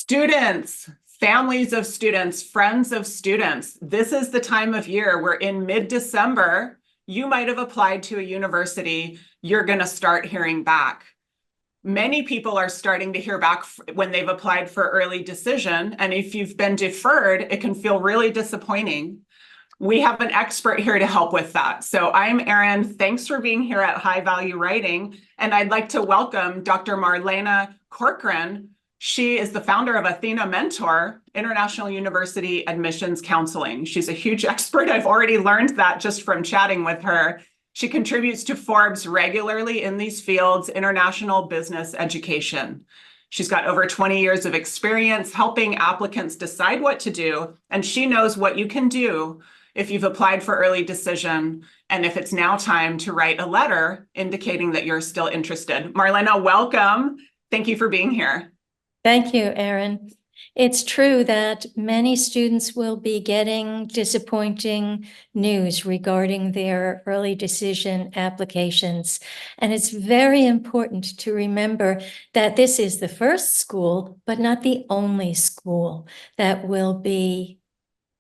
Students, families of students, friends of students, this is the time of year. We're in mid-December. You might have applied to a university. You're going to start hearing back. Many people are starting to hear back when they've applied for early decision. And if you've been deferred, it can feel really disappointing. We have an expert here to help with that. So I'm Erin. Thanks for being here at High Value Writing. And I'd like to welcome Dr. Marlena Corcoran. She is the founder of Athena Mentor, International University Admissions Counseling. She's a huge expert. I've already learned that just from chatting with her. She contributes to Forbes regularly in these fields, international business education. She's got over 20 years of experience helping applicants decide what to do, and she knows what you can do if you've applied for early decision and if it's now time to write a letter indicating that you're still interested. Marlena, welcome. Thank you for being here. Thank you, Erin. It's true that many students will be getting disappointing news regarding their early decision applications. And it's very important to remember that this is the first school, but not the only school that will be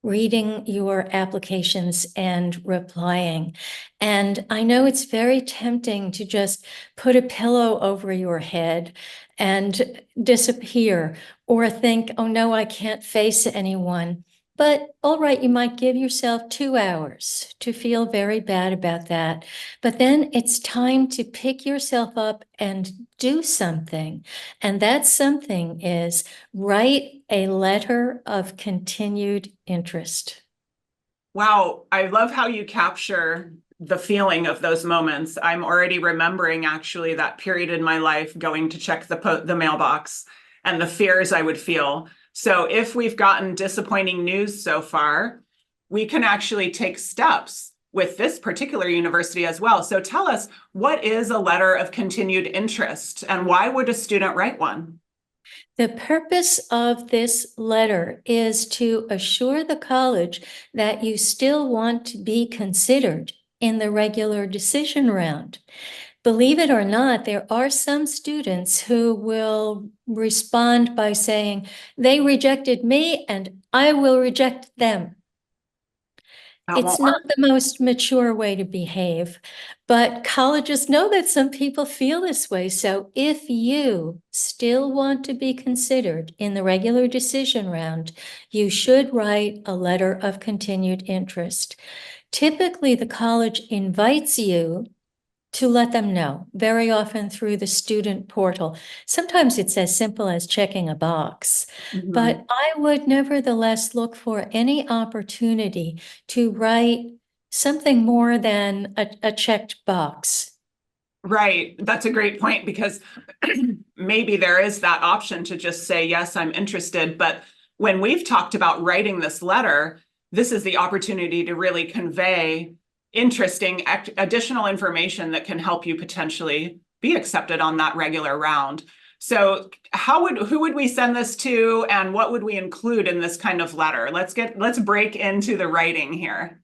reading your applications and replying. And I know it's very tempting to just put a pillow over your head and disappear or think, oh no, I can't face anyone. But all right, you might give yourself 2 hours to feel very bad about that. But then it's time to pick yourself up and do something. And that something is write a letter of continued interest. Wow, I love how you capture the feeling of those moments. I'm already remembering actually that period in my life going to check the mailbox and the fears I would feel. So if we've gotten disappointing news so far, we can actually take steps with this particular university as well. So tell us, what is a letter of continued interest and why would a student write one? The purpose of this letter is to assure the college that you still want to be considered in the regular decision round. Believe it or not, there are some students who will respond by saying, they rejected me and I will reject them. It's not the most mature way to behave, but colleges know that some people feel this way. So if you still want to be considered in the regular decision round, you should write a letter of continued interest. Typically, the college invites you to let them know, very often through the student portal. Sometimes it's as simple as checking a box, but I would nevertheless look for any opportunity to write something more than a checked box. Right. That's a great point because maybe there is that option to just say, yes, I'm interested. But when we've talked about writing this letter, this is the opportunity to really convey interesting additional information that can help you potentially be accepted on that regular round. So who would we send this to and what would we include in this kind of letter? Let's break into the writing here.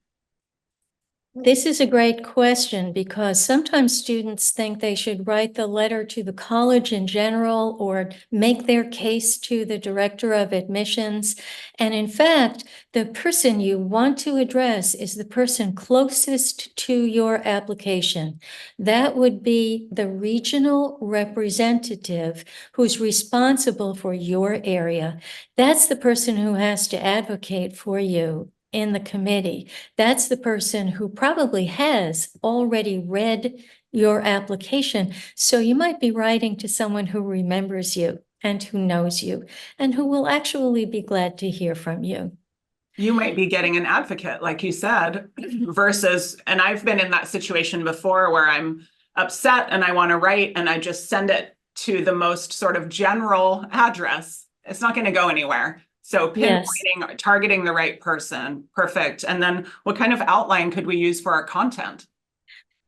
This is a great question because sometimes students think they should write the letter to the college in general or make their case to the director of admissions. And in fact, the person you want to address is the person closest to your application. That would be the regional representative who's responsible for your area. That's the person who has to advocate for you in the committee. That's the person who probably has already read your application. So you might be writing to someone who remembers you and who knows you and who will actually be glad to hear from you. You might be getting an advocate, like you said, versus, and I've been in that situation before where I'm upset and I want to write and I just send it to the most sort of general address. It's not going to go anywhere. So pinpointing, targeting the right person. Perfect. And then what kind of outline could we use for our content?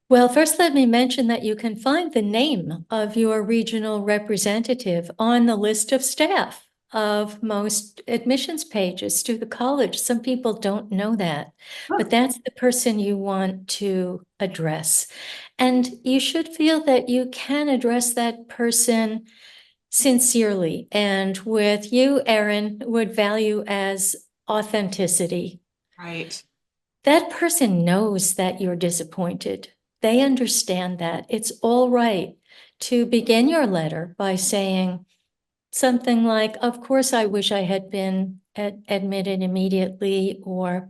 Well, first, let me mention that you can find the name of your regional representative on the list of staff of most admissions pages to the college. Some people don't know that, but that's the person you want to address. And you should feel that you can address that person sincerely, and with you, Erin, would value as authenticity. Right. That person knows that you're disappointed. They understand that. It's all right to begin your letter by saying something like, of course, I wish I had been admitted immediately, or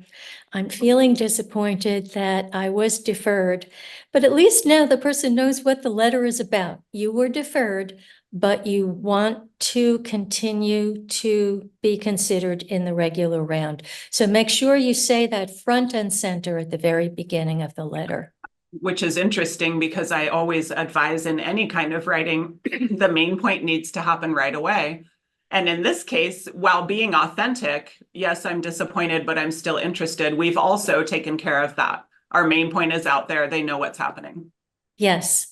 I'm feeling disappointed that I was deferred. But at least now the person knows what the letter is about. You were deferred, but you want to continue to be considered in the regular round. So make sure you say that front and center at the very beginning of the letter. Which is interesting because I always advise in any kind of writing, the main point needs to happen right away. And in this case, while being authentic, yes, I'm disappointed, but I'm still interested. We've also taken care of that. Our main point is out there. They know what's happening. Yes.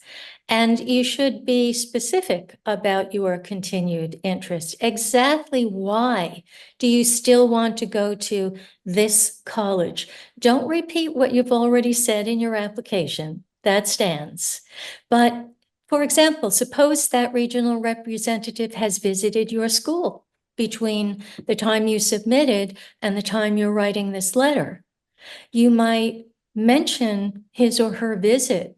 And you should be specific about your continued interest. Exactly why do you still want to go to this college? Don't repeat what you've already said in your application. That stands. But for example, suppose that regional representative has visited your school between the time you submitted and the time you're writing this letter. You might mention his or her visit.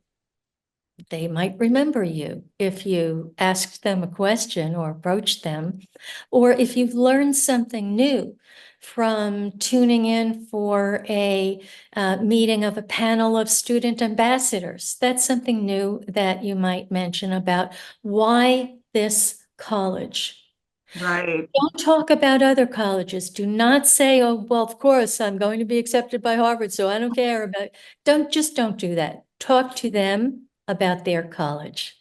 They might remember you if you asked them a question or approached them, or if you've learned something new from tuning in for a meeting of a panel of student ambassadors. That's something new that you might mention about why this college. Right. Don't talk about other colleges. Do not say, oh, well, of course, I'm going to be accepted by Harvard, so I don't care about, don't do that. Talk to them about their college.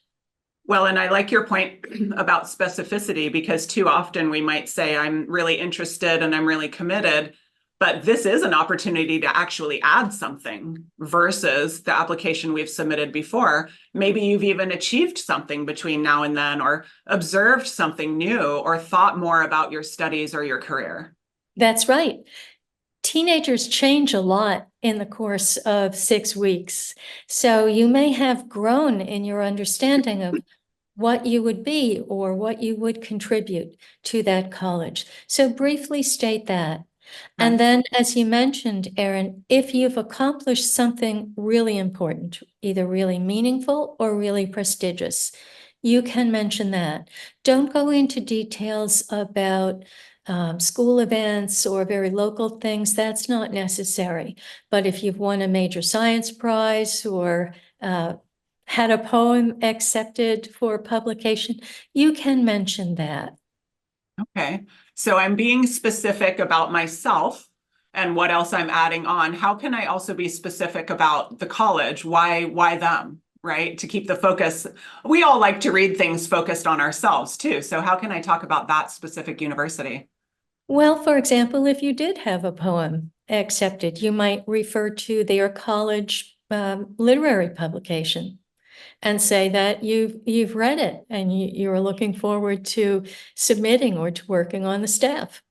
Well, and I like your point about specificity because too often we might say, I'm really interested and I'm really committed, but this is an opportunity to actually add something versus the application we've submitted before. Maybe you've even achieved something between now and then, or observed something new, or thought more about your studies or your career. That's right. Teenagers change a lot in the course of 6 weeks. So you may have grown in your understanding of what you would be or what you would contribute to that college. So briefly state that. And then, as you mentioned, Erin, if you've accomplished something really important, either really meaningful or really prestigious, you can mention that. Don't go into details about school events or very local things. That's not necessary. But if you've won a major science prize or had a poem accepted for publication, you can mention that. Okay. So I'm being specific about myself and what else I'm adding on. How can I also be specific about the college? Why them? Right? To keep the focus. We all like to read things focused on ourselves too. So how can I talk about that specific university? Well, for example, if you did have a poem accepted, you might refer to their college literary publication and say that you've read it and you're looking forward to submitting or to working on the staff.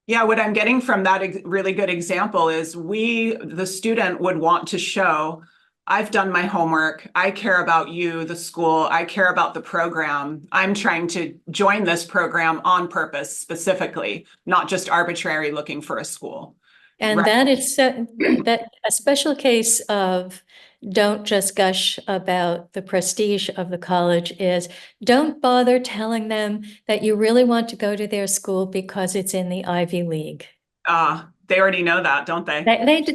Yeah, what I'm getting from that really good example is the student would want to show, I've done my homework. I care about you, the school. I care about the program. I'm trying to join this program on purpose specifically, not just arbitrary looking for a school. And Right. that is that a special case of don't just gush about the prestige of the college is don't bother telling them that you really want to go to their school because it's in the Ivy League. They already know that, don't they?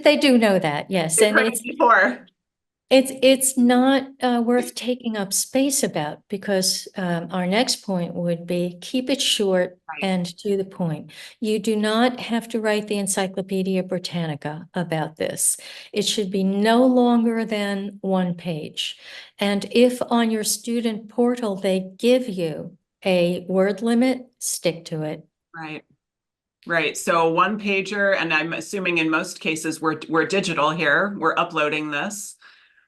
They do know that, yes. They've And heard it before. it's not worth taking up space about because our next point would be keep it short Right. and to the point. You do not have to write the Encyclopedia Britannica about this. It should be no longer than 1 page. And if on your student portal they give you a word limit, stick to it. Right. Right. So one pager, and I'm assuming in most cases we're digital here. We're uploading this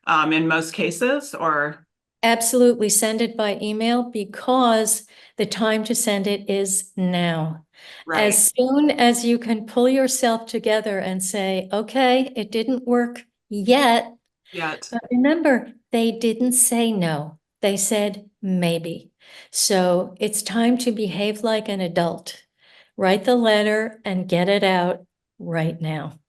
in most cases, or Absolutely send it by email because the time to send it is now. right. As soon as you can pull yourself together and say, okay, it didn't work yet. Yet. But remember, they didn't say no. They said Maybe. So it's time to behave like an adult. Write the letter and get it out right now.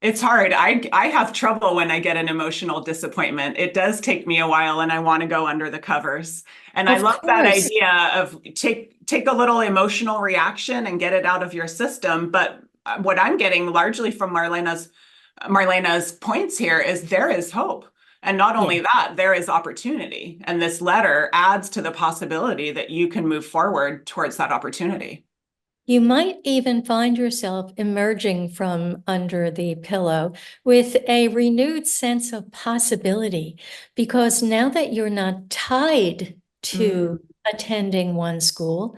It's hard. I have trouble when I get an emotional disappointment. It does take me a while and I want to go under the covers. And I Of love that course. idea of take a little emotional reaction and get it out of your system. But what I'm getting largely from Marlena's points here is there is hope. And not Yeah. only that, there is opportunity. And this letter adds to the possibility that you can move forward towards that opportunity. You might even find yourself emerging from under the pillow with a renewed sense of possibility, because now that you're not tied to attending one school,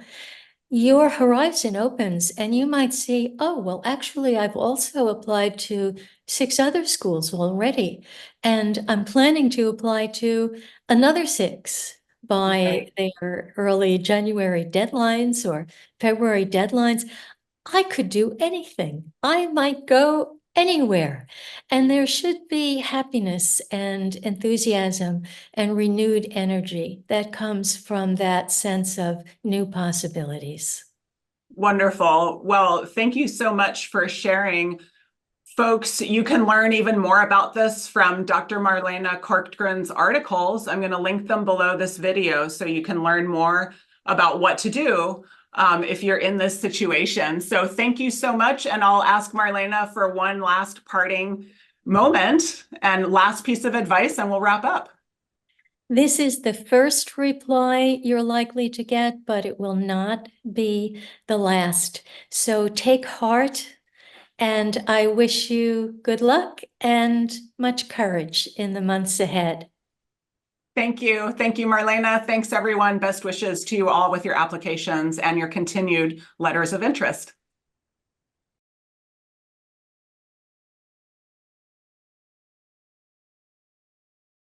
your horizon opens and you might see, oh, well, actually, I've also applied to 6 other schools already, and I'm planning to apply to another 6 by their early January deadlines or February deadlines. I could do anything. I might go anywhere. And there should be happiness and enthusiasm and renewed energy that comes from that sense of new possibilities. Wonderful. Well, thank you so much for sharing. Folks, you can learn even more about this from Dr. Marlena Corcoran's articles. I'm going to link them below this video so you can learn more about what to do if you're in this situation. So thank you so much. And I'll ask Marlena for one last parting moment and last piece of advice, and we'll wrap up. This is the first reply you're likely to get, but it will not be the last. So take heart, and I wish you good luck and much courage in the months ahead. Thank you. Thank you, Marlena. Thanks, everyone. Best wishes to you all with your applications and your continued letters of interest.